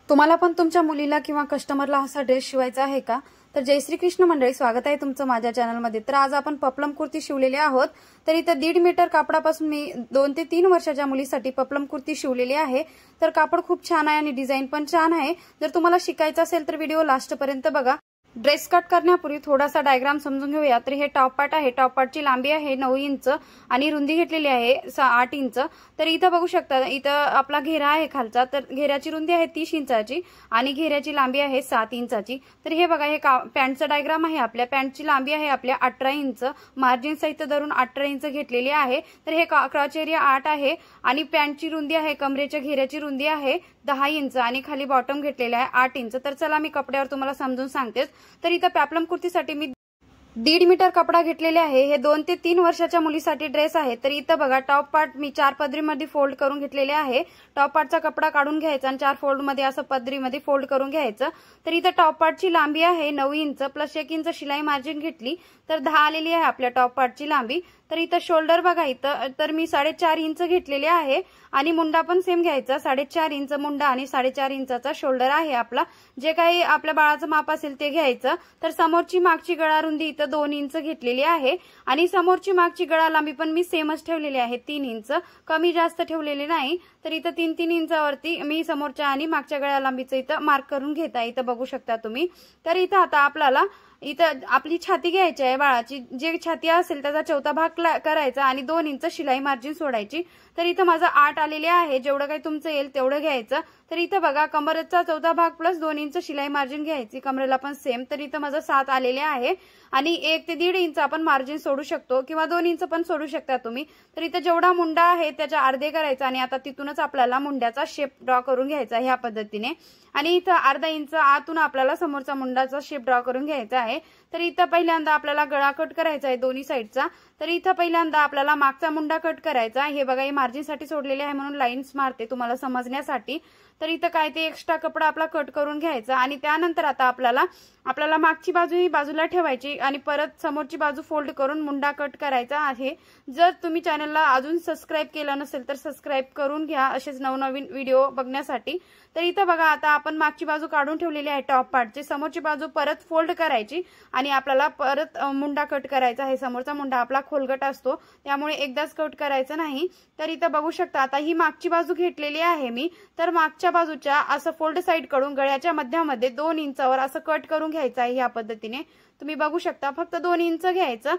तुम्हाला पण तुमच्या मुलीला किंवा कस्टमरला असा ड्रेस शिवायचा आहे का? तर जय श्री कृष्ण मंडळी, स्वागत आहे तुमचं माझ्या चॅनलमध्ये। तर आज आपण पपलम कुर्ती शिवलेली आहोत। तर इथं 1.5 मीटर कापडापासून मी 2 ते 3 वर्षाच्या मुलीसाठी पपलम कुर्ती शिवलेली आहे। तर कापड खूप छान आहे आणि डिझाइन पण छान आहे। जर तुम्हाला शिकायचं असेल तर व्हिडिओ लास्ट पर्यंत बघा। ड्रेस कट करण्यापूर्वी थोडासा डायग्राम समजून घेऊया। तर हे टॉप पार्ट आहे। टॉप पार्टची लांबी आहे 9 इंच आणि रुंदी घेतलेली आहे 8 इंच। तर इथं बघू शकता, इथं आपला घेरा आहे खालचा। तर घेऱ्याची रुंदी आहे 30 इंचाची आणि घेऱ्याची लांबी आहे 7 इंचाची। तर हे बघा, हे पॅन्टचा डायग्राम आहे। आपल्या पॅन्टची लांबी आहे आपल्या 18 इंच, मार्जिन सहित धरून 18 इंच घेतलेली आहे। तर हे क्रॉच एरिया 8 आहे आणि पॅन्टची रुंदी आहे, कमरेच्या घेऱ्याची रुंदी आहे 10 इंच आणि खाली बॉटम घेतलेला आहे 8 इंच। तर चला मी कपड्यावर तुम्हाला समजून सांगतेच। तर इथं पॅपलम कुर्तीसाठी मी 1.5 मीटर कपडा घेतलेले आहे। हे 2 ते 3 वर्षाच्या मुलीसाठी ड्रेस आहे। तर इथं बघा, टॉप पार्ट मी 4 पदरीमध्ये फोल्ड करून घेतलेले आहे। टॉप पार्टचा कपडा काढून घ्यायचा आणि 4 फोल्ड मध्ये असं पदरीमध्ये फोल्ड करून घ्यायचं। तर इथं टॉप पार्टची लांबी आहे 9 इंच प्लस 1 इंच शिलाई मार्जिन घेतली तर 10 आलेली आहे आपल्या टॉप पार्टची लांबी। तर इथं शोल्डर बघा, इथं तर मी 4.5 इंच घेतलेले आहे आणि मुंडा पण सेम घ्यायचा। 4.5 इंच मुंडा आणि 4.5 इंचाचा शोल्डर आहे आपला। जे काही आपल्या बाळाचं माप असेल ते घ्यायचं। तर समोरची मागची गळा रुंदी इथं 2 इंच घेतलेली आहे आणि समोरची मागची गळा लांबी पण मी सेमच ठेवलेली आहे 3 इंच, कमी जास्त ठेवलेली नाही। तर इथं 3-3 इंचावरती मी समोरच्या आणि मागच्या गळा लांबीचं इथं मार्क करून घेता। इथं बघू शकता तुम्ही। तर इथं आता आपल्याला इथं आपली छाती घ्यायची आहे बाळाची। जे छाती असेल त्याचा चौथा भाग करायचा आणि 2 इंच शिलाई मार्जिन सोडायची। तर इथं माझं 8 आलेले आहे। जेवढं काही तुमचं येईल तेवढं घ्यायचं। तर इथं बघा, कमरेचा चौथा भाग प्लस 2 इंच शिलाई मार्जिन घ्यायची, कमरेला पण सेम। तर इथं माझं 7 आलेले आहे आणि 1 ते 1.5 इंच आपण मार्जिन सोडू शकतो किंवा 2 इंच पण सोडू शकता तुम्ही। तर इथं जेवढा मुंडा आहे त्याच्या अर्धे करायचा आणि आता तिथूनच आपल्याला मुंड्याचा शेप ड्रॉ करून घ्यायचा ह्या पद्धतीने। आणि इथं अर्धा इंच आतून आपल्याला समोरचा मुंडाचा शेप ड्रॉ करून घ्यायचा आहे। तर इथं पहिल्यांदा आपल्याला गळा कट करायचा आहे दोन्ही साईडचा। तर इथं पहिल्यांदा आपल्याला मागचा मुंडा कट करायचा। हे बघा, हे मार्जिन साठी सोडलेले आहे म्हणून लाईन्स मारते तुम्हाला समजण्यासाठी। तर इथं काय ते एक्स्ट्रा कपडा आपला कट करून घ्यायचा आणि त्यानंतर आता आपल्याला मागची बाजू ही बाजूला ठेवायची आणि परत समोरची बाजू फोल्ड करून मुंडा कट करायचा आहे। जर तुम्ही चॅनलला अजून सबस्क्राइब केलं नसेल तर सबस्क्राइब करून घ्या असेच नवनवीन व्हिडिओ बघण्यासाठी। तर इथं बघा, आता आपण मागची बाजू काढून ठेवलेली आहे टॉप पार्टची, समोरची बाजू परत फोल्ड करायची आणि आपल्याला परत मुंडा कट करायचा आहे। समोरचा मुंडा आपला खोलगट असतो त्यामुळे एकदाच कट करायचं नाही। तर इथं बघू शकता, आता ही मागची बाजू घेतलेली आहे मी। तर मागच्या बाजूच्या असं फोल्ड साइड कडून गळ्याच्या मध्यामध्ये 2 इंचावर असं कट करून घ्यायचं आहे। ह्या पद्धतीने तुम्ही बघू शकता, फक्त 2 इंच घ्यायचं।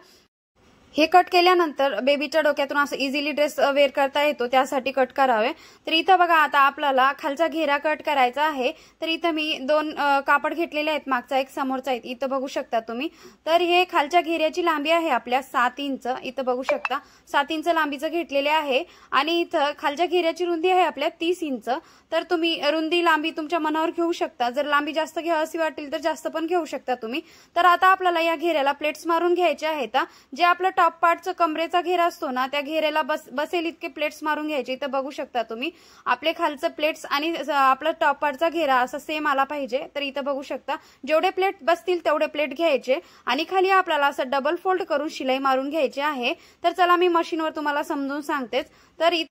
हे कट केल्यानंतर बेबीच्या डोक्यातून असं इझिली ड्रेस वेअर करता येतो, त्यासाठी कट करावे। तर इथं बघा, आता आपल्याला खालचा घेरा कट करायचा आहे। तर इथं मी 2 कापड घेतलेले आहेत, मागचा एक समोरचा एक, इथं बघू शकता तुम्ही। तर हे खालच्या घेऱ्याची लांबी आहे आपल्या 7 इंच, इथं बघू शकता 7 इंच लांबीचं घेतलेले आहे आणि इथं खालच्या घेऱ्याची रुंदी आहे आपल्या 30 इंच। तर तुम्ही रुंदी लांबी तुमच्या मनावर घेऊ शकता, जर लांबी जास्त घ्यावीशी वाटेल तर जास्त पण घेऊ शकता तुम्ही। तर आता आपल्याला या घेऱ्याला प्लेट्स मारून घ्यायचे आहेत। जे आपलं टॉप पार्टचा कमरेचा घेरा असतो ना, त्या घेऱ्याला बसेल इतके प्लेट्स मारून घ्यायचे। इथं बघू शकता तुम्ही, आपले खालचं प्लेट्स आणि आपला टॉप पार्टचा घेरा असा सेम आला पाहिजे। तर इथं बघू शकता, जेवढे प्लेट बसतील तेवढे प्लेट घ्यायचे आणि खाली आपल्याला असं डबल फोल्ड करून शिलाई मारून घ्यायची आहे। तर चला मी मशीनवर तुम्हाला समजून सांगतेच। तर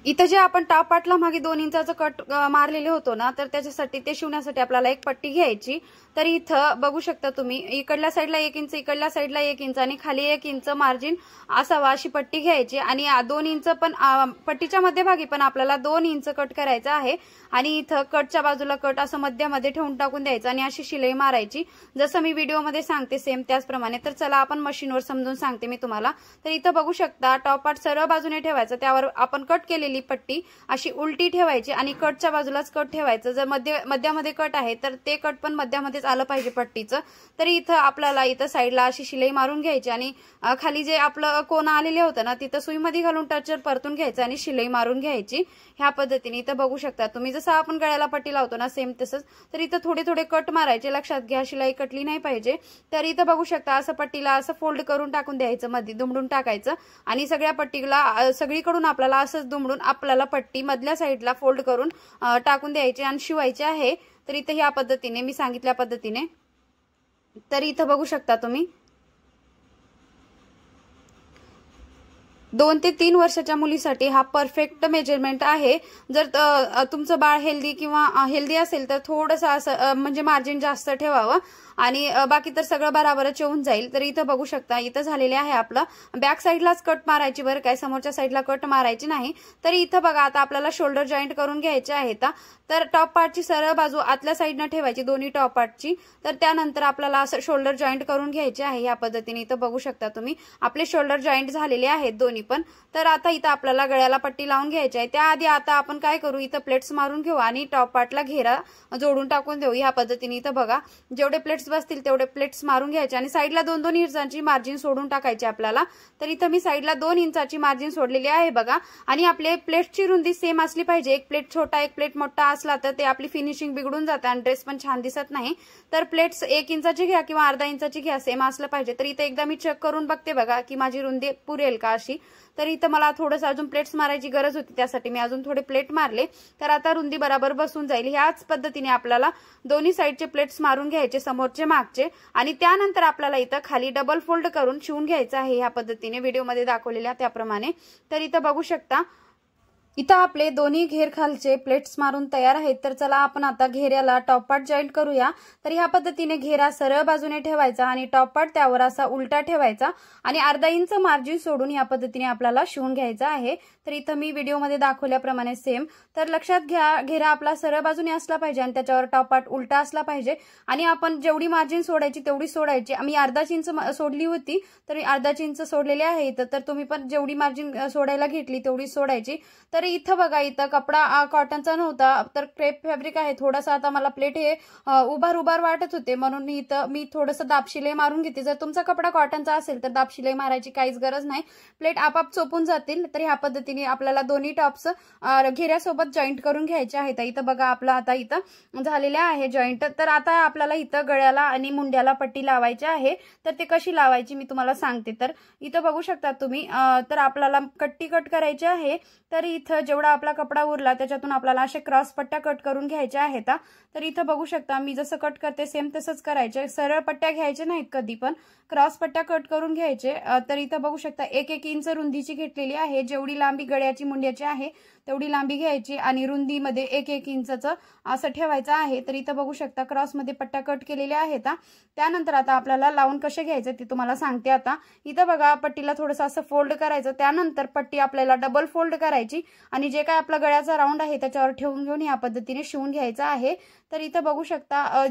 इथं जे आपण टॉप पार्टला मागे 2 इंचाचं कट मारलेले होतो ना, तर त्याच्यासाठी ते शिवण्यासाठी आपल्याला एक पट्टी घ्यायची। तर इथं बघू शकता तुम्ही, इकडल्या साईडला 1 इंच, इकडल्या साईडला 1 इंच आणि खाली 1 इंच मार्जिन असावा अशी पट्टी घ्यायची आणि 2 इंच पण पट्टीच्या मध्यभागी पण आपल्याला 2 इंच कट करायचा आहे आणि इथं कटच्या बाजूला कट असं मध्यामध्ये ठेवून टाकून द्यायचं आणि अशी शिलाई मारायची, जसं मी व्हिडिओमध्ये सांगते सेम त्याचप्रमाणे। तर चला आपण मशीनवर समजून सांगते मी तुम्हाला। तर इथं बघू शकता, टॉप पार्ट सरळ बाजूने ठेवायचं, त्यावर आपण कट केलेली पट्टी अशी उलटी ठेवायची आणि कटच्या बाजूलाच कट ठेवायचं। जर मध्यामध्ये कट आहे तर ते कट पण मध्यामध्येच आलं पाहिजे पट्टीचं। तर इथं आपल्याला इथं साईडला अशी शिलाई मारून घ्यायची आणि खाली जे आपलं कोण आलेले होतं ना, तिथं सुईमध्ये घालून टचर परतून घ्यायचं आणि शिलाई मारून घ्यायची ह्या पद्धतीने। इथं बघू शकता तुम्ही, जसं आपण गळ्याला पट्टी लावतो ना सेम तसंच। तर इथं थोडे थोडे कट मारायचे, लक्षात घ्या शिलाई कटली नाही पाहिजे। तर इथं बघू शकता, असं पट्टीला असं फोल्ड करून टाकून द्यायचं, मध्ये दुमडून टाकायचं आणि सगळ्या पट्टीला सगळीकडून आपल्याला असंच दुमडून आपल्याला पट्टी मधल्या साईडला फोल्ड करून टाकून द्यायची आणि शिवायची आहे। तर इथं ह्या पद्धतीने मी सांगितल्या पद्धतीने। तर इथं बघू शकता तुम्ही, 2 ते 3 वर्षाच्या मुलीसाठी हा परफेक्ट मेजरमेंट आहे। जर तुमचं बाळ हेल्दी किंवा हेल्दी असेल तर थोडंसं असं म्हणजे मार्जिन जास्त ठेवावं आणि बाकी तर सगळं बराबरच येऊन जाईल। तर इथं बघू शकता इथं झालेले आहे आपलं बॅक साईडलाच कट मारायची बरं काय, समोरच्या साईडला कट मारायची नाही। तर इथं बघा आता आपल्याला शोल्डर जॉईंट करून घ्यायचे आहेत। तर टॉप पार्टची सरळ बाजू आतल्या साईडनं ठेवायची दोन्ही टॉप पार्टची। तर त्यानंतर आपल्याला असं शोल्डर जॉईंट करून घ्यायचे आहे या पद्धतीने। इथं बघू शकता तुम्ही आपले शोल्डर जॉईंट झालेले आहेत दोन्ही पण। तर आता इथं आपल्याला गळ्याला पट्टी लावून घ्यायची आहे। त्याआधी आता आपण काय करू, इथं प्लेट्स मारून घेऊ आणि टॉप पार्टला घेरा जोडून टाकून देऊ या पद्धतीने। इथं बघा जेवढे प्लेट्स बसतील तेवढे प्लेट्स मारून घ्यायचे आणि साईडला 2-2 इंचाची मार्जिन सोडून टाकायची आपल्याला। तर इथं मी साईडला 2 इंचाची मार्जिन सोडलेली आहे बघा। आणि आपले प्लेटची रुंदी सेम असली पाहिजे, एक प्लेट छोटा एक प्लेट मोठा असला तर ते आपली फिनिशिंग बिघडून जाते आणि ड्रेस पण छान दिसत नाही। तर प्लेट्स 1 इंचाची घ्या किंवा अर्धा इंचाची घ्या, सेम असलं पाहिजे। तर इथं एकदा मी चेक करून बघते बघा की माझी रुंदी पुरेल का अशी। तर इथं मला थोडंसं अजून प्लेट्स मारायची गरज होती, त्यासाठी मी अजून थोडे प्लेट मारले। तर आता रुंदी बरोबर बसून जाईल। ह्याच पद्धतीने आपल्याला दोन्ही साईडचे प्लेट्स मारून घ्यायचे, समोरचे मागचे, आणि त्यानंतर आपल्याला इथं खाली डबल फोल्ड करून शिवून घ्यायचं आहे ह्या पद्धतीने व्हिडिओमध्ये दाखवलेल्या त्याप्रमाणे। तर इथं बघू शकता इथं आपले दोन्ही घेर खालचे प्लेट्स मारून तयार आहेत। तर चला आपण आता घेऱ्याला टॉप पार्ट जॉईंट करूया। तर ह्या पद्धतीने घेरा सरळ बाजूने ठेवायचा आणि टॉप पार्ट त्यावर असा उलटा ठेवायचा आणि अर्धा इंच मार्जिन सोडून या पद्धतीने आपल्याला शिवून घ्यायचा आहे। तर इथं मी व्हिडिओमध्ये दाखवल्याप्रमाणे सेम। तर लक्षात घ्या घेरा आपला सरळ बाजूने असला पाहिजे आणि त्याच्यावर टॉप पार्ट उलटा असला पाहिजे आणि आपण जेवढी मार्जिन सोडायची तेवढी सोडायची। आम्ही अर्धा इंच सोडली होती तर अर्धा इंच सोडलेले आहे। तर तुम्ही पण जेवढी मार्जिन सोडायला घेतली तेवढी सोडायची। तर इथं बघा इथं कपडा कॉटनचा नव्हता तर क्रेप फॅब्रिक आहे। थोडासा आता मला प्लेट हे उभार वाटत होते म्हणून इथं मी थोडंसं दाब शिलाई मारून घेते। जर तुमचा कपडा कॉटनचा असेल तर दाब शिलाई मारायची काहीच गरज नाही, प्लेट आपाप चोपून जातील। तर ह्या पद्धतीने आपल्याला दोन्ही टॉप्स घेऱ्यासोबत जॉईंट करून घ्यायचे आहेत। इथं बघा आपलं आता इथं झालेले आहे जॉईंट। तर आता आपल्याला इथं गळ्याला आणि मुंड्याला पट्टी लावायची आहे। तर ते कशी लावायची मी तुम्हाला सांगते। तर इथं बघू शकता तुम्ही तर आपल्याला कट्टी कट करायची आहे। तर इथं जेवढा आपला कपडा उरला त्याच्यातून आपल्याला असे क्रॉस पट्ट्या कट करून घ्यायच्या आहेत। तर इथं बघू शकता मी जसं कट करते सेम तसंच करायचे, सरळ पट्ट्या घ्यायच्या नाहीत कधी पण, क्रॉस पट्ट्या कट करून घ्यायचे। तर इथं बघू शकता 1-1 इंच रुंदीची घेतलेली आहे। जेवढी लांबी गळ्याची मुंड्याची आहे तेवढी लांबी घ्यायची आणि रुंदीमध्ये 1-1 इंचचं असं ठेवायचं आहे। तर इथं बघू शकता क्रॉसमध्ये पट्ट्या कट केलेल्या आहेत। त्यानंतर आता आपल्याला लावून कसे घ्यायचे ते तुम्हाला सांगते आता। इथं बघा पट्टीला थोडंसं असं फोल्ड करायचं, त्यानंतर पट्टी आपल्याला डबल फोल्ड करायची आणि जे काय आपला गळ्याचा राऊंड आहे त्याच्यावर ठेवून घेऊन या पद्धतीने शिवून घ्यायचं आहे। तर इथं बघू शकता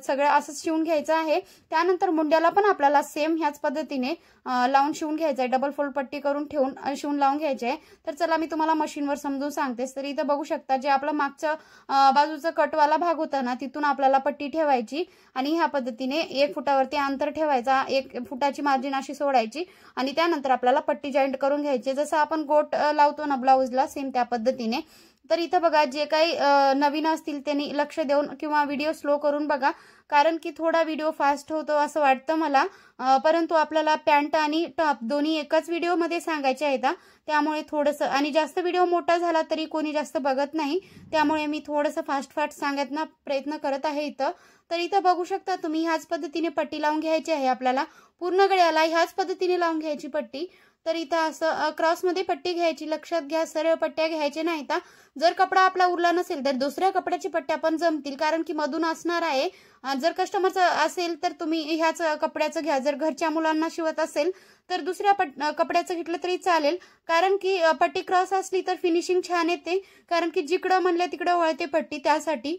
सगळं असंच शिवून घ्यायचं आहे। त्यानंतर मुंड्याला पण आपल्याला सेम ह्याच पद्धतीने लावून शिवून घ्यायचं आहे, डबल फोल्ड पट्टी करून ठेवून शिवून लावून घ्यायचे आहे। तर चला मी तुम्हाला मशीनवर समजून सांगतेस। तर इथं बघू शकता जे आपलं मागचं बाजूचा कटवाला भाग होता ना तिथून आपल्याला पट्टी ठेवायची आणि ह्या पद्धतीने 1 फुटावरती अंतर ठेवायचा, 1 फुटाची मार्जिन अशी सोडायची आणि त्यानंतर आपल्याला पट्टी जॉईंट करून घ्यायची, जसं आपण गोट लावतो ना ब्लाऊजला सेम त्या पद्धतीने। तर इथं बघा जे काही नवीन असतील त्यांनी लक्ष देऊन किंवा व्हिडिओ स्लो करून बघा, कारण की थोडा व्हिडिओ फास्ट होतो असं वाटतं मला, परंतु आपल्याला पॅन्ट आणि टॉप दोन्ही एकाच व्हिडिओमध्ये सांगायचे आहेत। त्यामुळे थोडंसं आणि जास्त व्हिडिओ मोठा झाला तरी कोणी जास्त बघत नाही, त्यामुळे मी थोडंसं फास्ट सांगण्याचा प्रयत्न करत आहे इथं। तर इथं बघू शकता तुम्ही ह्याच पद्धतीने पट्टी लावून घ्यायची आहे आपल्याला, पूर्ण गळ्याला ह्याच पद्धतीने लावून घ्यायची पट्टी। तर इथं असं क्रॉसमध्ये पट्टी घ्यायची, लक्षात घ्या सरळ पट्ट्या घ्यायच्या नाहीत। जर कपडा आपला उरला नसेल तर दुसऱ्या कपड्याची पट्ट्या पण जमतील, कारण की मधून असणार आहे। जर कस्टमरचं असेल तर तुम्ही ह्याच कपड्याचं घ्या, जर घरच्या मुलांना शिवत असेल तर दुसऱ्या कपड्याचं घेतलं तरी चालेल, कारण की पट्टी क्रॉस असली तर फिनिशिंग छान येते, कारण की जिकडं म्हणलं तिकडं वळते पट्टी त्यासाठी।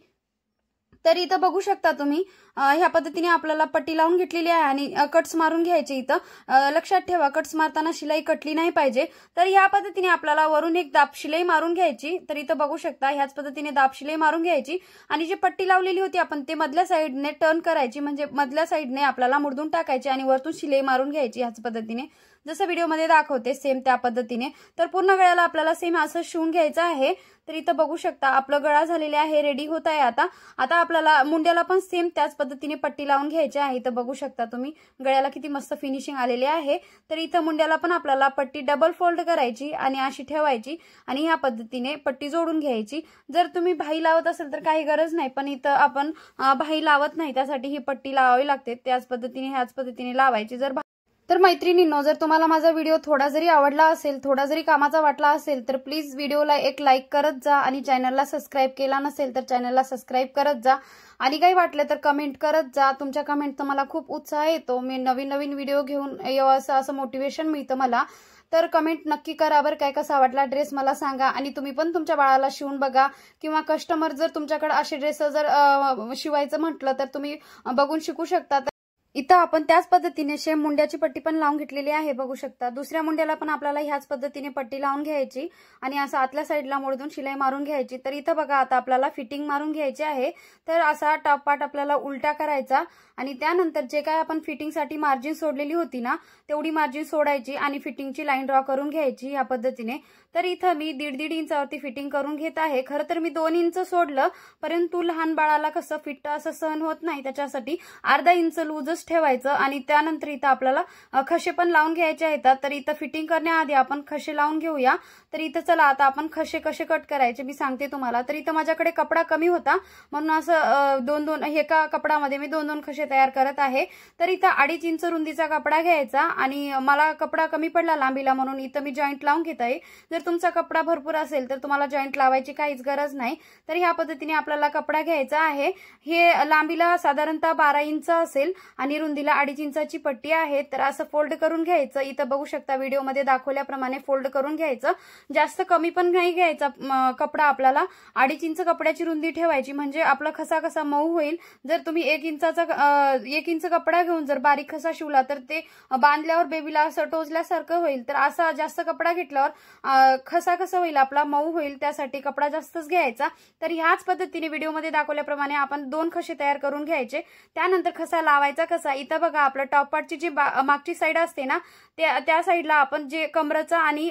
तर इथं बघू शकता तुम्ही ह्या पद्धतीने आपल्याला पट्टी लावून घेतलेली आहे आणि कट्स मारून घ्यायचे। इथं लक्षात ठेवा कट्स मारताना शिलाई कटली नाही पाहिजे। तर ह्या पद्धतीने आपल्याला वरून एक दाब शिलाई मारून घ्यायची। तर इथं बघू शकता ह्याच पद्धतीने दाब शिलाई मारून घ्यायची आणि जी पट्टी लावलेली होती आपण ते मधल्या साईडने टर्न करायची, म्हणजे मधल्या साईडने आपल्याला मुरडून टाकायची आणि वरतून शिलाई मारून घ्यायची ह्याच पद्धतीने, जसं व्हिडिओमध्ये दाखवते सेम त्या पद्धतीने। तर पूर्ण गळ्याला आपल्याला सेम असं शिवून घ्यायचं आहे। तर इथं बघू शकता आपलं गळा झालेले आहे, रेडी होत आहे आता आपल्याला मुंड्याला पण सेम त्याच पद्धतीने पट्टी लावून घ्यायची आहे। इथं बघू शकता तुम्ही गळ्याला किती मस्त फिनिशिंग आलेली आहे। तर इथं मुंड्याला पण आपल्याला पट्टी डबल फोल्ड करायची आणि अशी ठेवायची आणि ह्या पद्धतीने पट्टी जोडून घ्यायची। जर तुम्ही भाई लावत असेल तर काही गरज नाही, पण इथं आपण भाई लावत नाही, त्यासाठी ही पट्टी लावावी लागते। त्याच पद्धतीने ह्याच पद्धतीने लावायची। जर तर मैत्रिणींनो, जर तुम्हाला माझा व्हिडिओ थोडा जरी आवडला असेल, थोडा जरी कामाचा वाटला असेल, तर प्लीज व्हिडिओला एक लाईक करत जा आणि चॅनलला सबस्क्राईब केला नसेल तर चॅनलला सबस्क्राईब करत जा आणि काही वाटलं तर कमेंट करत जा। तुमच्या कमेंटचा मला खूप उत्साह येतो, मी नवीन नवीन व्हिडिओ घेऊन यावं असं मोटिवेशन मिळतं मला। तर कमेंट नक्की करा बरं, काय कसा वाटला ड्रेस मला सांगा आणि तुम्ही पण तुमच्या बाळाला शिवून बघा किंवा कस्टमर जर तुमच्याकडे असे ड्रेस जर शिवायचं म्हटलं तर तुम्ही बघून शिकू शकता। इथं आपण त्याच पद्धतीने सेम मुंड्याची पट्टी पण लावून घेतलेली आहे, बघू शकता। दुसऱ्या मुंड्याला पण आपल्याला ह्याच पद्धतीने पट्टी लावून घ्यायची आणि असं आतल्या साईडला मोडून शिलाई मारून घ्यायची। तर इथं बघा आता आपल्याला फिटिंग मारून घ्यायची आहे। तर असा टॉप पार्ट आपल्याला उलटा करायचा आणि त्यानंतर जे काय आपण फिटिंगसाठी मार्जिन सोडलेली होती ना, तेवढी मार्जिन सोडायची आणि फिटिंगची लाईन ड्रॉ करून घ्यायची या पद्धतीने। तर इथं मी 1.5 इंचावरती फिटिंग करून घेत आहे। खरं तर मी 2 इंच सोडलं, परंतु लहान बाळाला कसं फिट असं सहन होत नाही, त्याच्यासाठी अर्धा इंच लूजच ठेवायचं आणि त्यानंतर इथं आपल्याला खशे पण लावून घ्यायचे आहेत। तर इथं फिटिंग करण्याआधी आपण खशे लावून घेऊया। तर इथं चला आता आपण खशे कसे कट करायचे मी सांगते तुम्हाला। तर इथं माझ्याकडे कपडा कमी होता म्हणून असं दोन एका कपडामध्ये मी 2 खशे तयार करत आहे। तर इथं 2.5 इंच रुंदीचा कपडा घ्यायचा आणि मला कपडा कमी पडला लांबीला म्हणून इथं मी जॉईंट लावून घेत आहे। जर तुमचा कपडा भरपूर असेल तर तुम्हाला जॉईंट लावायची काहीच गरज नाही। तर ह्या पद्धतीने आपल्याला कपडा घ्यायचा आहे। हे लांबीला साधारणतः 12 इंच असेल आणि रुंदीला 2.5 इंचाची पट्टी आहे। तर असं फोल्ड करून घ्यायचं, इथं बघू शकता व्हिडिओमध्ये दाखवल्याप्रमाणे फोल्ड करून घ्यायचं। जास्त कमी पण नाही घ्यायचा कपडा, आपल्याला 2.5 इंच कपड्याची रुंदी ठेवायची म्हणजे आपला खसा कसा मऊ होईल। जर तुम्ही 1 इंच कपडा घेऊन जर बारीक खसा शिवला तर ते बांधल्यावर बेबीला असं टोचल्यासारखं होईल। तर असा जास्त कपडा घेतल्यावर खसा कसा होईल आपला मऊ होईल, त्यासाठी कपडा जास्तच घ्यायचा। तर ह्याच पद्धतीने व्हिडिओमध्ये दाखवल्याप्रमाणे आपण 2 खशे तयार करून घ्यायचे। त्यानंतर खसा लावायचा कसा, इथं बघा आपलं टॉप पार्टची जी मागची साईड असते ना, त्या साईडला आपण जे कमरेचा आणि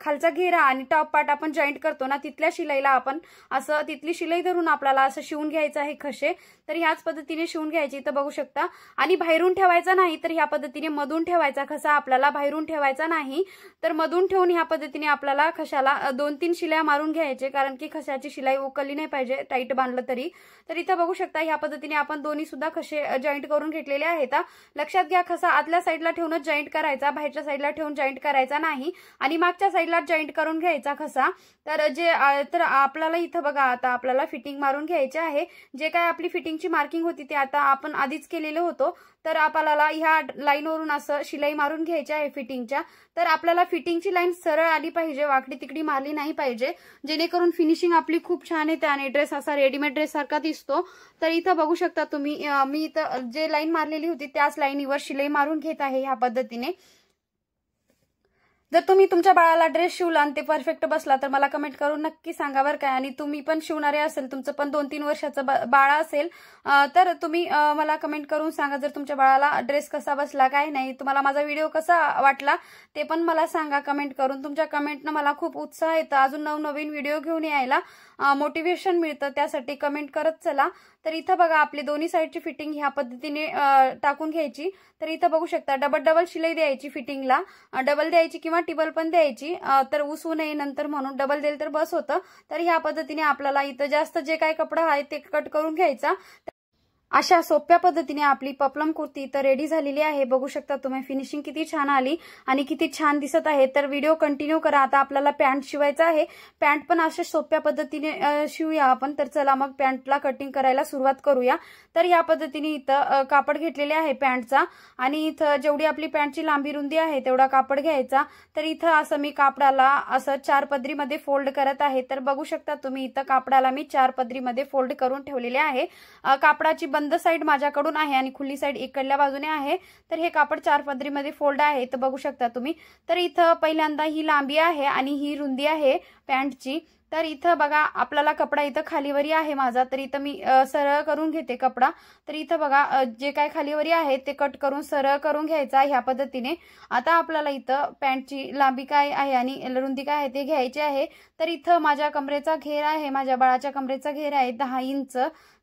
खालचा घेरा आणि टॉप पार्ट आपण जॉईंट करतो ना, तिथल्या शिलाईला आपण असं तिथली शिलाई धरून आपल्याला असं शिवून घ्यायचं आहे खशे। तर ह्याच पद्धतीने शिवून घ्यायची, इथं बघू शकता। आणि बाहेरून ठेवायचा नाही, तर ह्या पद्धतीने मधून ठेवायचा खसा, आपल्याला बाहेरून ठेवायचा नाही। तर मधून ठेवून ह्या पद्धतीने आपल्याला खशाला 2-3 शिल्या मारून घ्यायचे, कारण की खशाची शिलाई उकलली नाही पाहिजे टाईट बांधलं तरी। तर इथं बघू शकता ह्या पद्धतीने आपण दोन्ही सुद्धा खशे जॉईंट करून घेतलेले आहेत। लक्षात घ्या, खसा आतल्या साईडला ठेवूनच जॉईंट करायचा, बाहेरच्या साईडला ठेवून जॉईंट करायचा नाही आणि मागच्या साईडला जॉईंट करून घ्यायचा खसा। तर आपल्याला इथं बघा आता आपल्याला फिटिंग मारून घ्यायची आहे। जे काय आपली फिटिंगची मार्किंग होती ते आता आपण आधीच केलेलं होतं। तर आपल्याला ह्या लाईनवरून असं शिलाई मारून घ्यायची आहे फिटिंगच्या। तर आपल्याला फिटिंगची लाईन सरळ आली पाहिजे, वाकडी तिकडी मारली नाही पाहिजे, जेणेकरून फिनिशिंग आपली खूप छान येते आणि ड्रेस असा रेडीमेड ड्रेस सारखा दिसतो। तर इथं बघू शकता तुम्ही, मी इथं जे लाईन मारलेली होती त्याच लाईनीवर शिलाई मारून घेत आहे ह्या पद्धतीने। जर तुम्ही तुमच्या बाळाला ड्रेस शिवला आणि ते परफेक्ट बसला तर मला कमेंट करून नक्की सांगा बरं काय। आणि तुम्ही पण शिवणारे असेल, तुमचं पण 2-3 वर्षाचं बाळ असेल तर तुम्ही मला कमेंट करून सांगा जर तुमच्या बाळाला ड्रेस कसा बसला काय नाही, तुम्हाला माझा व्हिडिओ कसा वाटला ते पण मला सांगा कमेंट करून। तुमच्या कमेंटनं मला खूप उत्साह येतो, अजून नवनवीन व्हिडिओ घेऊन यायला मोटिवेशन मिळतं, त्यासाठी कमेंट करत चला। तर इथं बघा आपली दोन्ही साईडची फिटिंग ह्या पद्धतीने टाकून घ्यायची। तर इथं बघू शकता डबल शिलाई द्यायची फिटिंगला, डबल द्यायची किंवा टिबल पण द्यायची, तर उसवू नये नंतर म्हणून डबल देईल तर बस होतं। तर ह्या पद्धतीने आपल्याला इथं जास्त जे काय कपडा आहे ते कट करून घ्यायचा। अशा सोप्या पद्धतीने आपली पपलम कुर्ती तर रेडी झालेली आहे, बघू शकता तुम्ही फिनिशिंग किती छान आली आणि किती छान दिसत आहे। तर व्हिडिओ कंटिन्यू करा। आता आपल्याला पॅन्ट शिवायचा आहे, पॅन्ट पण अशा सोप्या पद्धतीने शिवूया आपण। तर चला मग पॅन्टला कटिंग करायला सुरुवात करूया। तर या पद्धतीने इथं कापड घेतलेले आहे पॅन्टचा आणि इथं जेवढी आपली पॅन्टची लांबी रुंदी आहे तेवढा कापड घ्यायचा। तर इथं असं मी कापडाला असं 4 पदरीमध्ये फोल्ड करत आहे। तर बघू शकता तुम्ही इथं कापडाला मी 4 पदरीमध्ये फोल्ड करून ठेवलेले आहे। कापडाची बंद साईड माझ्याकडून आहे आणि खुली साईड इकडल्या बाजूने आहे। तर हे कापड 4 पदरीमध्ये फोल्ड आहे, तर बघू शकता तुम्ही। तर इथं पहिल्यांदा ही लांबी आहे आणि ही रुंदी आहे पॅन्टची। तर इथं बघा आपल्याला कपडा इथं खालीवरी आहे माझा, तर इथं मी सरळ करून घेते कपडा। तर इथं बघा जे काय खालीवरी आहे ते कट करून सरळ करून घ्यायचा ह्या पद्धतीने। आता आपल्याला इथं पॅन्टची लांबी काय आहे आणि रुंदी काय आहे ते घ्यायचे आहे। तर इथं माझ्या कमरेचा घेर आहे, माझ्या बाळाच्या कमरेचा घेर आहे 10 इंच।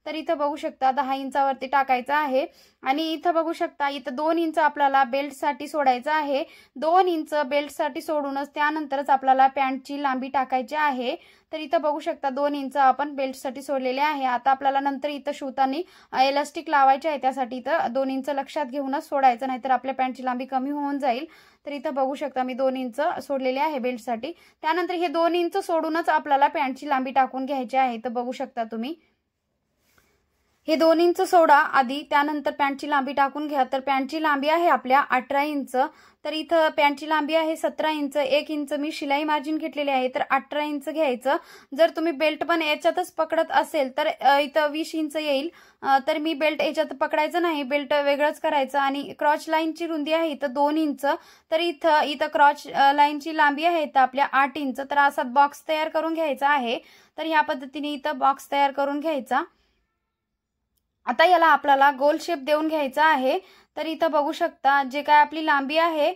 तर इथं बघू शकता 10 इंचावरती टाकायचा आहे आणि इथं बघू शकता इथं 2 इंच आपल्याला बेल्टसाठी सोडायचं आहे। 2 इंच बेल्टसाठी सोडूनच त्यानंतरच आपल्याला पॅन्टची लांबी टाकायची आहे। तर इथं बघू शकता 2 इंच आपण बेल्टसाठी सोडलेले आहे। आता आपल्याला नंतर इथं शिवताना इलास्टिक लावायचे आहे, त्यासाठी इथं 2 इंच लक्षात घेऊनच सोडायचं, नाहीतर आपल्या पॅन्टची लांबी कमी होऊन जाईल। तर इथं बघू शकता मी 2 इंच सोडलेले आहे बेल्टसाठी। त्यानंतर हे 2 इंच सोडूनच आपल्याला पॅन्टची लांबी टाकून घ्यायची आहे। तर बघू शकता तुम्ही हे 2 इंच सोडा आधी, त्यानंतर पॅन्टची लांबी टाकून घ्या। तर पॅन्टची लांबी आहे आपल्या 18 इंच, तर इथं पॅन्टची लांबी आहे 17 इंच। 1 इंच मी शिलाई मार्जिन घेतलेली आहे, तर 18 इंच घ्यायचं। जर तुम्ही बेल्ट पण याच्यातच पकडत असेल तर इथं 20 इंच येईल। तर मी बेल्ट याच्यात पकडायचं नाही, बेल्ट वेगळंच करायचं। आणि क्रॉच लाईनची रुंदी आहे इथं 2 इंच, तर इथं क्रॉच लाईनची लांबी आहे इथं आपल्या 8 इंच। तर असा बॉक्स तयार करून घ्यायचा आहे। तर ह्या पद्धतीने इथं बॉक्स तयार करून घ्यायचा। आता याला आपल्याला गोल शेप देऊन घ्यायचा आहे। तर इथं बघू शकता जे काय आपली लांबी आहे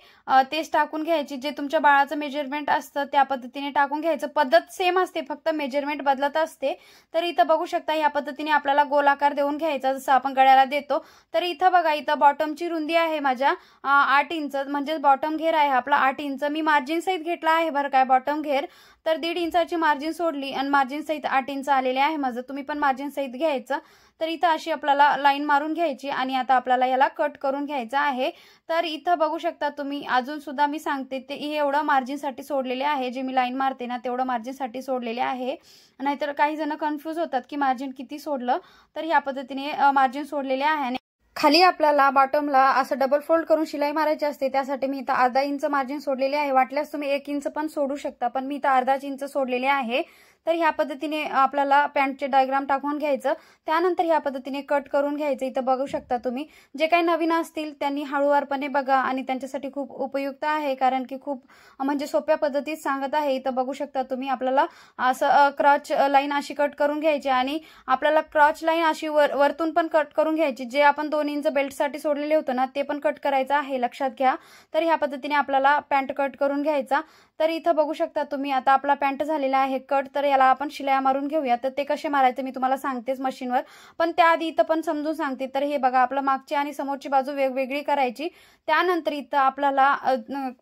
तेच टाकून घ्यायची, जे तुमच्या बाळाचं मेजरमेंट असतं त्या पद्धतीने टाकून घ्यायचं। पद्धत सेम असते, फक्त मेजरमेंट बदलत असते। तर इथं बघू शकता या पद्धतीने आपल्याला गोलाकार देऊन घ्यायचा, जसं आपण गळ्याला देतो। तर इथं बघा इथं बॉटमची रुंदी आहे माझ्या 8 इंच, म्हणजे बॉटम घेर आहे आपला 8 इंच। मी मार्जिन सहित घेतला आहे बरं काय बॉटम घेर, तर 1.5 इंचाची मार्जिन सोडली आणि मार्जिन सहित 8 इंच आलेले आहे माझं। तुम्ही पण मार्जिन सहित घ्यायचं। तर इथं अशी आपल्याला लाईन मारून घ्यायची आणि आता आपल्याला याला कट करून घ्यायचा आहे। तर इथं बघू शकता तुम्ही अजून सुद्धा मी सांगते ते एवढं मार्जिनसाठी सोडलेले आहे, जे मी लाईन मारते ना तेवढं मार्जिनसाठी सोडलेले आहे। नाहीतर काही जण कन्फ्यूज होतात की मार्जिन किती सोडलं, तर ह्या पद्धतीने मार्जिन सोडलेले आहे। खाली आपल्याला बॉटमला असं डबल फोल्ड करून शिलाई मारायची असते, त्यासाठी मी इथं अर्धा इंच मार्जिन सोडलेले आहे। वाटल्यास तुम्ही 1 इंच पण सोडू शकता, पण मी इथं अर्धा इंच सोडलेले आहे। तर ह्या पद्धतीने आपल्याला पॅन्टचे डायग्राम टाकून घ्यायचं, त्यानंतर ह्या पद्धतीने कट करून घ्यायचं। इथं बघू शकता तुम्ही जे काही नवीन असतील त्यांनी हळूवारपणे बघा, आणि त्यांच्यासाठी खूप उपयुक्त आहे, कारण की खूप म्हणजे सोप्या पद्धतीत सांगत आहे। इथं बघू शकता तुम्ही आपल्याला असं क्रॉच लाईन अशी कट करून घ्यायची, आणि आपल्याला क्रॉच लाईन अशी वरतून पण कट करून घ्यायची। जे आपण 2 इंच बेल्टसाठी सोडलेले होतं ना ते पण कट करायचं आहे, लक्षात घ्या। तर ह्या पद्धतीने आपल्याला पॅन्ट कट करून घ्यायचा। तर इथं बघू शकता तुम्ही आता आपला पॅन्ट झालेला आहे कट। तर याला आपण शिलाई मारून घेऊया। तर ते कसे मारायचे मी तुम्हाला सांगतेच मशीनवर, पण त्याआधी इथं पण समजून सांगते। तर हे बघा आपलं मागची आणि समोरची बाजू वेगवेगळी करायची। त्यानंतर इथं आपल्याला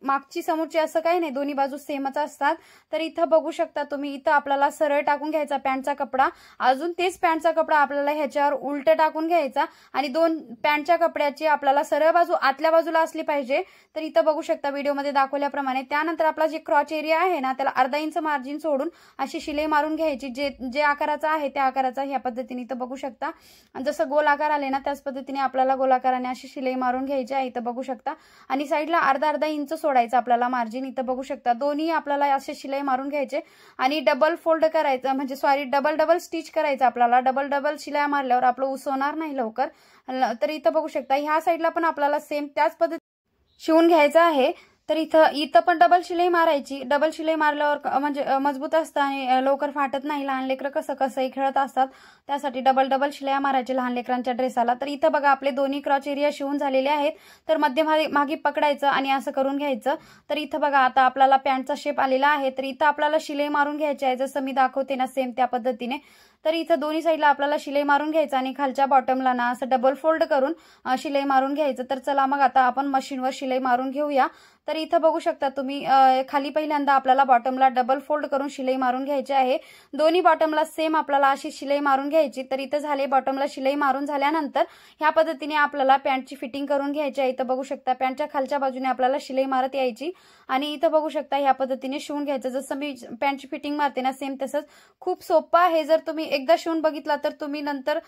मागची समोरची असं काही नाही, दोन्ही बाजू सेमच असतात। तर इथं बघू शकता तुम्ही इथं आपल्याला सरळ टाकून घ्यायचा पॅन्टचा कपडा, अजून तेच पॅन्टचा कपडा आपल्याला ह्याच्यावर उलट टाकून घ्यायचा, आणि 2 पॅन्टच्या कपड्याची आपल्याला सरळ बाजू आतल्या बाजूला असली पाहिजे। तर इथं बघू शकता व्हिडिओमध्ये दाखवल्याप्रमाणे। त्यानंतर आपला जे क्रॉच एरिया आहे ना त्याला अर्धा इंच मार्जिन सोडून अशी शिलाई मारून घ्यायची, जे आकाराचा आहे त्या आकाराचा ह्या पद्धतीने इथं बघू शकता। जसं गोल आकार आले ना त्याच पद्धतीने आपल्याला गोलाकाराने अशी शिलाई मारून घ्यायची आहे, इथं बघू शकता। आणि साईडला अर्धा इंच सोडायचं आपल्याला मार्जिन, इथं बघू शकता। दोन्ही आपल्याला असे शिलाई मारून घ्यायचे, आणि डबल फोल्ड करायचं, म्हणजे सॉरी डबल स्टिच करायचं आपल्याला। डबल शिलाई मारल्यावर आपलं उसवणार नाही लवकर। तर इथं बघू शकता ह्या साईडला पण आपल्याला सेम त्याच पद्धतीने शिवून घ्यायचं आहे। तर इथं पण डबल शिलाई मारायची। डबल शिलाई मारल्यावर म्हणजे मजबूत असतं आणि लवकर फाटत नाही। लहान लेकरं कसंही खेळत असतात, त्यासाठी डबल शिलाई मारायची लहान लेकरांच्या ड्रेसाला। तर इथं बघा आपले दोन्ही क्रॉच एरिया शिवून झालेले आहेत। तर मागे पकडायचं आणि असं करून घ्यायचं। तर इथं बघा आता आपल्याला पॅन्टचा शेप आलेला आहे। तर इथं आपल्याला शिलाई मारून घ्यायची आहे, जसं मी दाखवते ना सेम त्या पद्धतीने। तर इथं दोन्ही साईडला आपल्याला शिलाई मारून घ्यायचं, आणि खालच्या बॉटमला ना असं डबल फोल्ड करून शिलाई मारून घ्यायचं। तर चला मग आता आपण मशीनवर शिलाई मारून घेऊया। तर इथं बघू शकता तुम्ही खाली पहिल्यांदा आपल्याला बॉटमला डबल फोल्ड करून शिलाई मारून घ्यायची आहे। दोन्ही बॉटमला सेम आपल्याला अशी शिलाई मारून घ्यायची। तर इथं झाले बॉटमला शिलाई मारून झाल्यानंतर ह्या पद्धतीने आपल्याला पॅन्टची फिटिंग करून घ्यायची आहे। इथं बघू शकता पॅन्टच्या खालच्या बाजूने आपल्याला शिलाई मारत यायची, आणि इथं बघू शकता ह्या पद्धतीने शिवून घ्यायचं। जसं मी पॅन्टची फिटिंग मारते ना सेम तसंच। खूप सोपं आहे, जर तुम्ही एकदा शिवून बघितला तर तुम्ही नंतर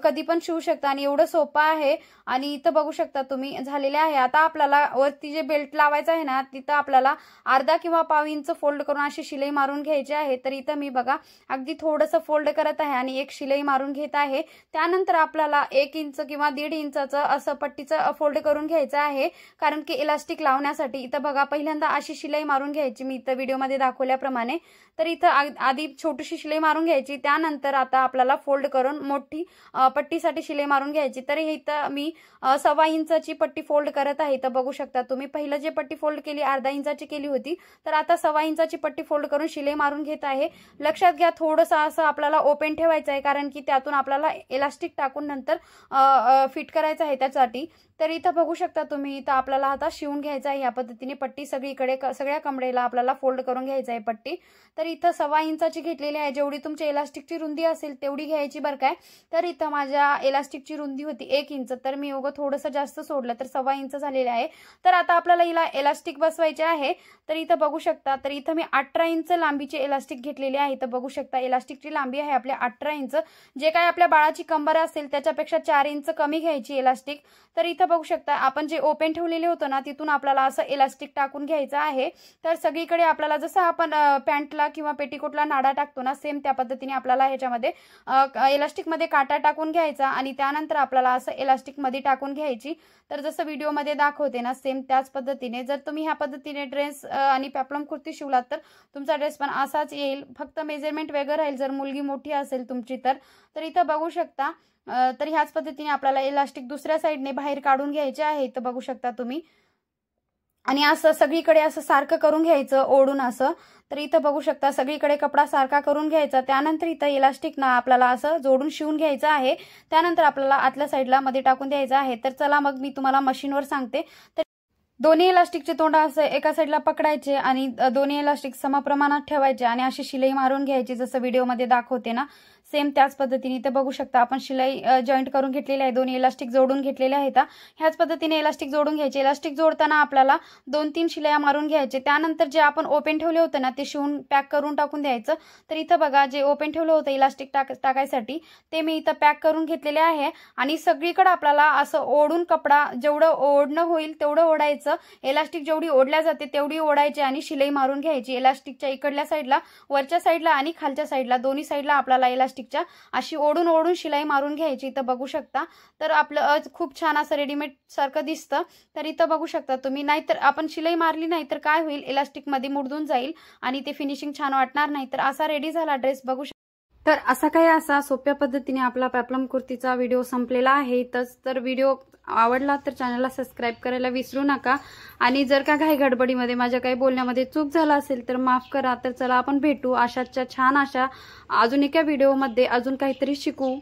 कधी पण शिवू शकता, आणि एवढं सोपं आहे। आणि इथं बघू शकता तुम्ही झालेले आहे। आता आपल्याला वरती जे बेल्ट लावायचं आहे ना तिथं आपल्याला अर्धा किंवा पाव इंच फोल्ड करून अशी शिलाई मारून घ्यायची आहे। तर इथं मी बघा अगदी थोडंसं फोल्ड करत आहे आणि एक शिलाई मारून घेत आहे। त्यानंतर आपल्याला 1 इंच किंवा 1.5 इंचाचं असं पट्टीचं फोल्ड करून घ्यायचं आहे, कारण की इलास्टिक लावण्यासाठी। इथं बघा पहिल्यांदा अशी शिलाई मारून घ्यायची मी इथं व्हिडिओमध्ये दाखवल्याप्रमाणे। तर इथं आधी छोटीशी शिलाई मारून घ्यायची, त्यानंतर आता आपल्याला फोल्ड करून मोठी पट्टीसाठी शिलाई मारून घ्यायची। तर इथं मी 1.25 इंचाची पट्टी फोल्ड करत आहे। इथं बघू शकता तुम्ही पहिलं जे पट्टी फोल्ड केली अर्धा इंचाची केली होती, तर आता 1.25 इंचाची पट्टी फोल्ड करून शिलाई मारून घेत आहे। लक्षात घ्या थोडंसं असं आपल्याला ओपन ठेवायचं आहे, कारण की त्यातून आपल्याला इलास्टिक टाकून नंतर फिट करायचं आहे त्यासाठी। तर इथं बघू शकता तुम्ही, इथं आपल्याला आता शिवून घ्यायचा आहे या पद्धतीने पट्टी सगळीकडे, सगळ्या कमरेला आपल्याला फोल्ड करून घ्यायचं आहे पट्टी। तर इथं 1.25 इंचाची घेतलेली आहे, जेवढी तुमच्या इलास्टिकची रुंदी असेल तेवढी घ्यायची बरं काय। तर इथं माझ्या इलास्टिकची रुंदी होती 1 इंच, तर मी थोडंसं जास्त सोडलं तर 1.25 इंच झालेले आहे। तर आता आपल्याला हिला इलास्टिक बसवायचे आहे। तर इथं बघू शकता, तर इथं मी 18 इंच लांबीचे इलास्टिक घेतलेले आहे। तर बघू शकता इलास्टिकची लांबी आहे आपल्या 18 इंच, जे काय आपल्या बाळाची कंबर असेल त्याच्यापेक्षा 4 इंच कमी घ्यायची इलास्टिक। तर इथं बघू शकता आपण जे ओपन ठेवलेले होतं ना, तिथून आपल्याला असं इलास्टिक टाकून घ्यायचं आहे। तर सगळीकडे आपल्याला जसं आपण पॅन्टला किंवा पेटीकोटला नाडा टाकतो ना, सेम त्या पद्धतीने आपल्याला ह्याच्यामध्ये इलास्टिक मध्ये काटा टाकून घ्यायचा आणि त्यानंतर आपल्याला असं इलास्टिक मध्ये टाकून घ्यायची। तर जसं व्हिडिओमध्ये दाखवते ना, सेम त्याच पद्धतीने जर तुम्ही ह्या पद्धतीने ड्रेस आणि पेप्लम कुर्ती शिवलात तर तुमचा ड्रेस पण असाच येईल, फक्त मेजरमेंट वेगळं राहील जर मुलगी मोठी असेल तुमची तर। तर इथं बघू शकता, तर ह्याच पद्धतीने आपल्याला इलास्टिक दुसऱ्या साईडने बाहेर काढून घ्यायचे आहे। इथं बघू शकता तुम्ही, आणि असं सगळीकडे असं सारखं करून घ्यायचं ओढून असं। तर इथं बघू शकता सगळीकडे कपडा सारखा करून घ्यायचा, त्यानंतर इथं इलास्टिक ना आपल्याला असं जोडून शिवून घ्यायचं आहे। त्यानंतर आपल्याला आतल्या साईडला मध्ये टाकून द्यायचं आहे। तर चला मग मी तुम्हाला मशीनवर सांगते। तर दोन्ही इलास्टिकचे तोंड असं एका साईडला पकडायचे आणि दोन्ही इलास्टिक समप्रमाणात ठेवायचे आणि अशी शिलाई मारून घ्यायची, जसं व्हिडिओमध्ये दाखवते ना सेम त्याच पद्धतीने। ते बघू शकता आपण शिलाई जॉईंट करून घेतलेली आहे, दोन्ही इलास्टिक जोडून घेतलेले आहेत। ह्याच पद्धतीने इलास्टिक जोडून घ्यायचे। इलास्टिक जोडताना आपल्याला 2-3 शिलाया मारून घ्यायचे, त्यानंतर जे आपण ओपन ठेवले होते ना ते शिवून पॅक करून टाकून द्यायचं। तर इथं बघा जे ओपन ठेवलं होतं इलास्टिक टाकायसाठी ते मी इथं पॅक करून घेतलेले आहे आणि सगळीकडे आपल्याला असं ओढून कपडा जेवढं ओढणं होईल तेवढं ओढायचं, इलास्टिक जेवढी ओढल्या जाते तेवढी ओढायची आणि शिलाई मारून घ्यायची। इलास्टिकच्या इकडल्या साईडला, वरच्या साईडला आणि खालच्या साईडला दोन्ही साईडला आपल्याला इलास्टिकच्या अशी ओढून ओढून शिलाई मारून घ्यायची। इथं बघू शकता, तर आपलं खूप छान असं रेडीमेड सारखं दिसतं। तर इथं बघू शकता तुम्ही, नाहीतर आपण शिलाई मारली नाही तर काय होईल, इलास्टिक मध्ये मुरदून जाईल आणि ते फिनिशिंग छान वाटणार नाही। तर असा रेडी झाला ड्रेस बघू शकता। तर असा काही असा सोप्या पद्धतीने आपला पेप्लम कुर्तीचा व्हिडिओ संपलेला आहे। तर व्हिडिओ आवडला तर चॅनलला सबस्क्राईब करायला विसरू नका आणि जर का काही गडबडीमध्ये माझ्या काही बोलण्यामध्ये चूक झाला असेल तर माफ करा। तर चला आपण भेटू अशाच्या छान अशा अजून एका व्हिडिओमध्ये, अजून काहीतरी शिकू।